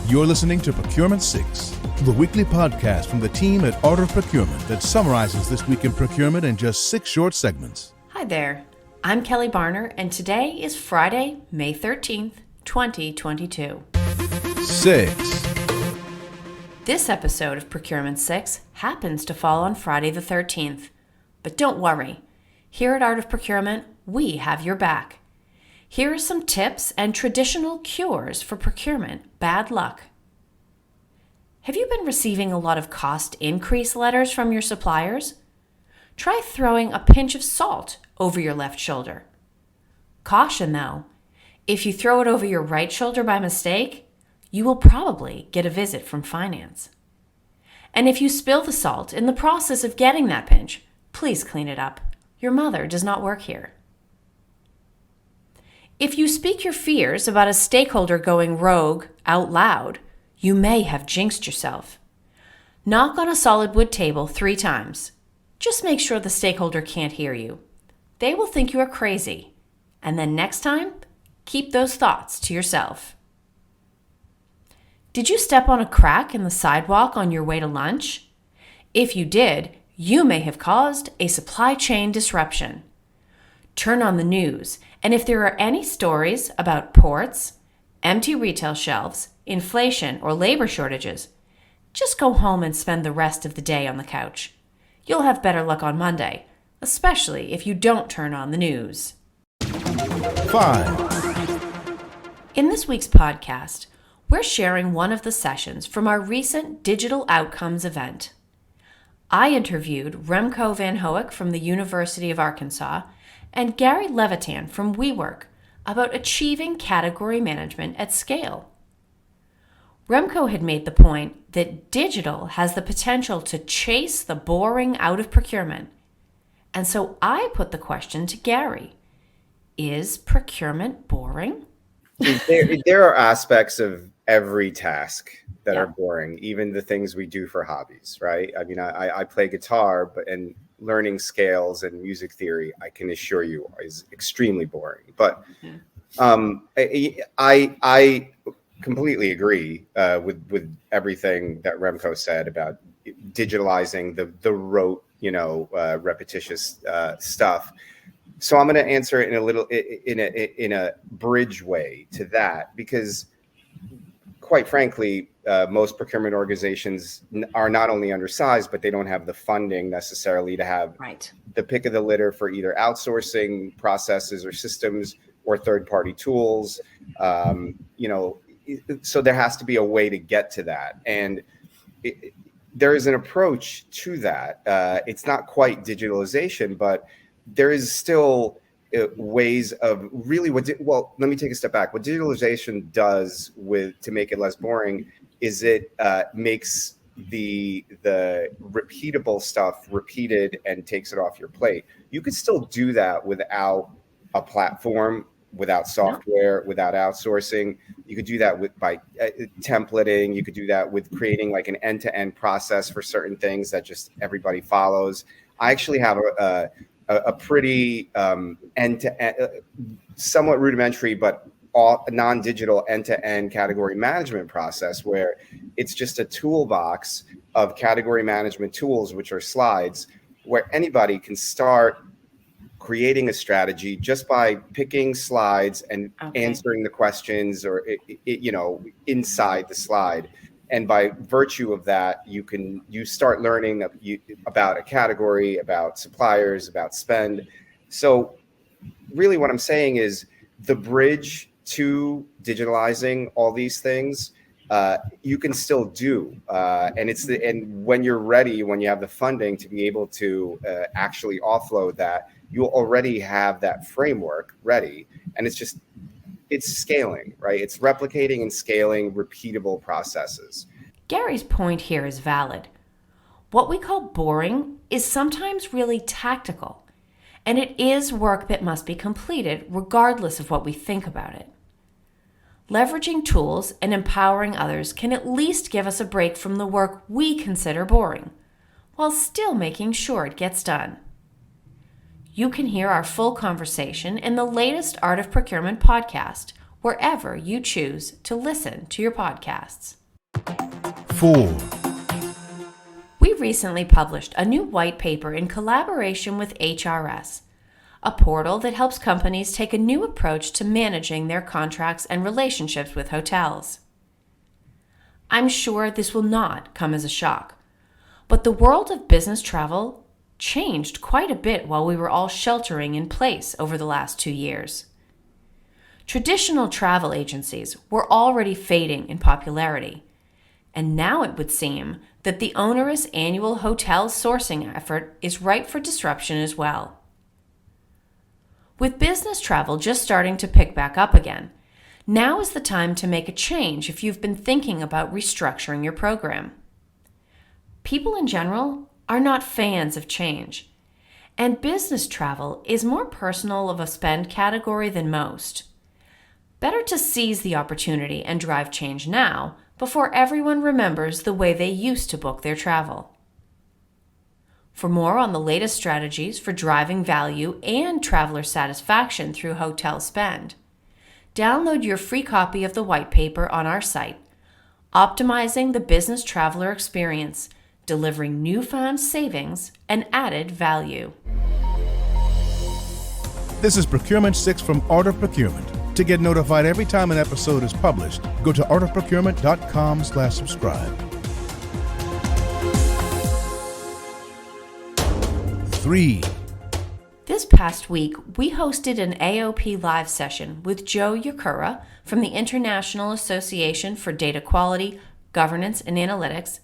You're listening to Procurement 6, the weekly podcast from the team at Art of Procurement that summarizes this week in procurement in just 6 short segments. Hi there, I'm Kelly Barner, and today is Friday, May 13th, 2022. 6. This episode of Procurement 6 happens to fall on Friday the 13th. But don't worry, here at Art of Procurement, we have your back. Here are some tips and traditional cures for procurement bad luck. Have you been receiving a lot of cost increase letters from your suppliers? Try throwing a pinch of salt over your left shoulder. Caution though, if you throw it over your right shoulder by mistake, you will probably get a visit from finance. And if you spill the salt in the process of getting that pinch, please clean it up. Your mother does not work here. If you speak your fears about a stakeholder going rogue out loud, you may have jinxed yourself. Knock on a solid wood table 3 times. Just make sure the stakeholder can't hear you. They will think you are crazy. And then next time, keep those thoughts to yourself. Did you step on a crack in the sidewalk on your way to lunch? If you did, you may have caused a supply chain disruption. Turn on the news, and if there are any stories about ports, empty retail shelves, inflation, or labor shortages, just go home and spend the rest of the day on the couch. You'll have better luck on Monday, especially if you don't turn on the news. 5. In this week's podcast, we're sharing one of the sessions from our recent Digital Outcomes event. I interviewed Remco van Hoek from the University of Arkansas and Gary Levitan from WeWork about achieving category management at scale. Remco had made the point that digital has the potential to chase the boring out of procurement. And so I put the question to Gary, is procurement boring? There are aspects of every task that are boring, even the things we do for hobbies, right? I mean, I play guitar, and learning scales and music theory, I can assure you, is extremely boring. But I completely agree with everything that Remco said about digitalizing the rote, repetitious stuff. So I'm going to answer it in a bridge way to that, because quite frankly, most procurement organizations are not only undersized, but they don't have the funding necessarily to have the pick of the litter for either outsourcing processes or systems or third-party tools. So there has to be a way to get to that. And there is an approach to that. It's not quite digitalization, but there is still ways of really let me take a step back. What digitalization does to make it less boring is it makes the repeatable stuff repeated and takes it off your plate. You could still do that without a platform, without software, without outsourcing. You could do that by templating. You could do that with creating like an end-to-end process for certain things that just everybody follows. I actually have a pretty end-to-end, somewhat rudimentary, but non-digital end-to-end category management process where it's just a toolbox of category management tools, which are slides, where anybody can start creating a strategy just by picking slides and answering the questions or inside the slide. And by virtue of that, you start learning about a category, about suppliers, about spend. So really what I'm saying is the bridge to digitalizing all these things, you can still do. And when you're ready, when you have the funding to be able to actually offload that, you'll already have that framework ready. And it's scaling, right? It's replicating and scaling repeatable processes. Gary's point here is valid. What we call boring is sometimes really tactical, and it is work that must be completed regardless of what we think about it. Leveraging tools and empowering others can at least give us a break from the work we consider boring, while still making sure it gets done. You can hear our full conversation in the latest Art of Procurement podcast, wherever you choose to listen to your podcasts. 4. We recently published a new white paper in collaboration with HRS, a portal that helps companies take a new approach to managing their contracts and relationships with hotels. I'm sure this will not come as a shock, but the world of business travel changed quite a bit while we were all sheltering in place over the last 2 years. Traditional travel agencies were already fading in popularity, and now it would seem that the onerous annual hotel sourcing effort is ripe for disruption as well. With business travel just starting to pick back up again, now is the time to make a change if you've been thinking about restructuring your program. People in general are not fans of change, and business travel is more personal of a spend category than most. Better to seize the opportunity and drive change now before everyone remembers the way they used to book their travel. For more on the latest strategies for driving value and traveler satisfaction through hotel spend, download your free copy of the white paper on our site, Optimizing the Business Traveler Experience, delivering newfound savings and added value. This is Procurement 6 from Art of Procurement. To get notified every time an episode is published, go to artofprocurement.com/subscribe. 3. This past week, we hosted an AOP live session with Joe Yakura from the International Association for Data Quality, Governance and Analytics,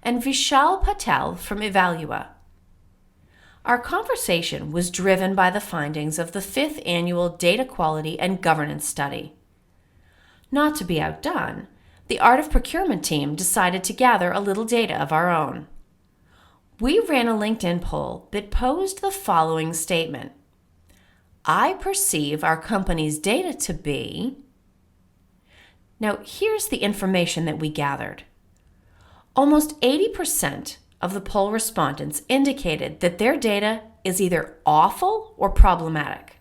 and Vishal Patel from Evalua. Our conversation was driven by the findings of the 5th Annual Data Quality and Governance Study. Not to be outdone, the Art of Procurement team decided to gather a little data of our own. We ran a LinkedIn poll that posed the following statement: I perceive our company's data to be... Now, here's the information that we gathered. Almost 80% of the poll respondents indicated that their data is either awful or problematic.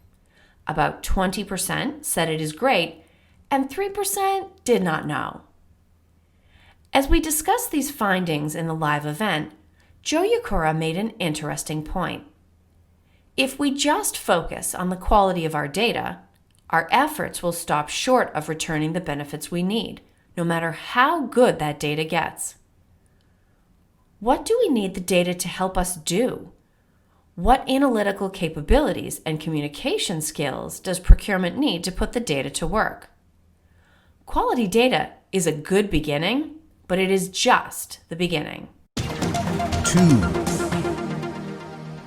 About 20% said it is great, and 3% did not know. As we discussed these findings in the live event, Joe Yakura made an interesting point. If we just focus on the quality of our data, our efforts will stop short of returning the benefits we need, no matter how good that data gets. What do we need the data to help us do? What analytical capabilities and communication skills does procurement need to put the data to work? Quality data is a good beginning, but it is just the beginning. 2.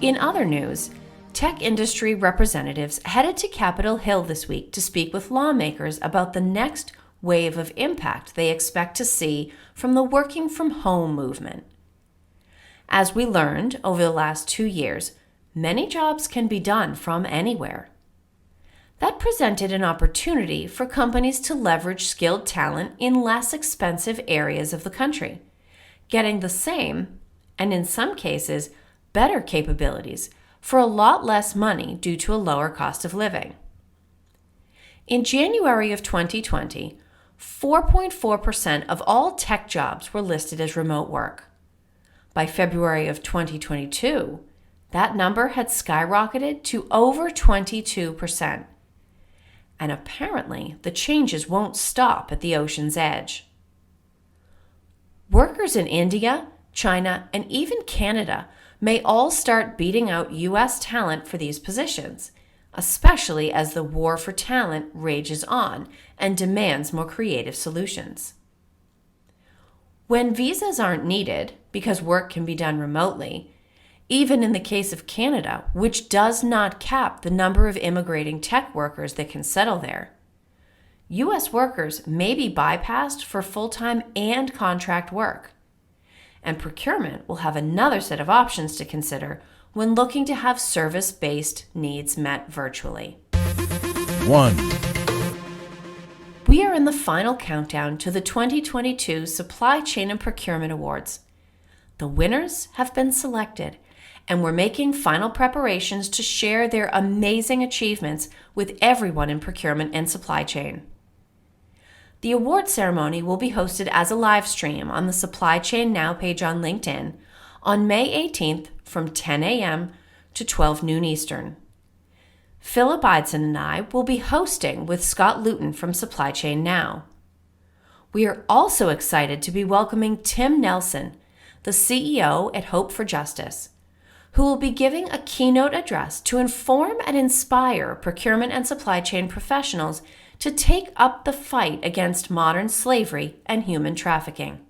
In other news, tech industry representatives headed to Capitol Hill this week to speak with lawmakers about the next wave of impact they expect to see from the working from home movement. As we learned over the last 2 years, many jobs can be done from anywhere. That presented an opportunity for companies to leverage skilled talent in less expensive areas of the country, getting the same, and in some cases, better capabilities for a lot less money due to a lower cost of living. In January of 2020, 4.4% of all tech jobs were listed as remote work. By February of 2022, that number had skyrocketed to over 22%. And apparently, the changes won't stop at the ocean's edge. Workers in India, China, and even Canada may all start beating out U.S. talent for these positions, especially as the war for talent rages on and demands more creative solutions. When visas aren't needed, because work can be done remotely, even in the case of Canada, which does not cap the number of immigrating tech workers that can settle there, U.S. workers may be bypassed for full-time and contract work. And procurement will have another set of options to consider when looking to have service-based needs met virtually. 1. We are in the final countdown to the 2022 Supply Chain and Procurement Awards. The winners have been selected, and we're making final preparations to share their amazing achievements with everyone in procurement and supply chain. The award ceremony will be hosted as a live stream on the Supply Chain Now page on LinkedIn on May 18th from 10 a.m. to 12 noon Eastern. Philip Eidson and I will be hosting with Scott Luton from Supply Chain Now. We are also excited to be welcoming Tim Nelson, the CEO at Hope for Justice, who will be giving a keynote address to inform and inspire procurement and supply chain professionals to take up the fight against modern slavery and human trafficking.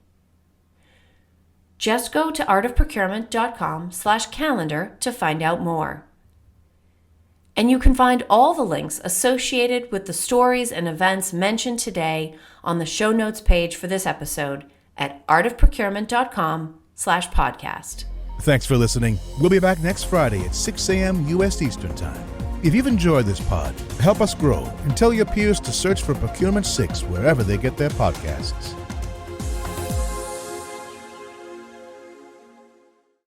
Just go to artofprocurement.com/calendar to find out more. And you can find all the links associated with the stories and events mentioned today on the show notes page for this episode at artofprocurement.com/podcast. Thanks for listening. We'll be back next Friday at 6 a.m. U.S. Eastern Time. If you've enjoyed this pod, help us grow and tell your peers to search for Procurement 6 wherever they get their podcasts.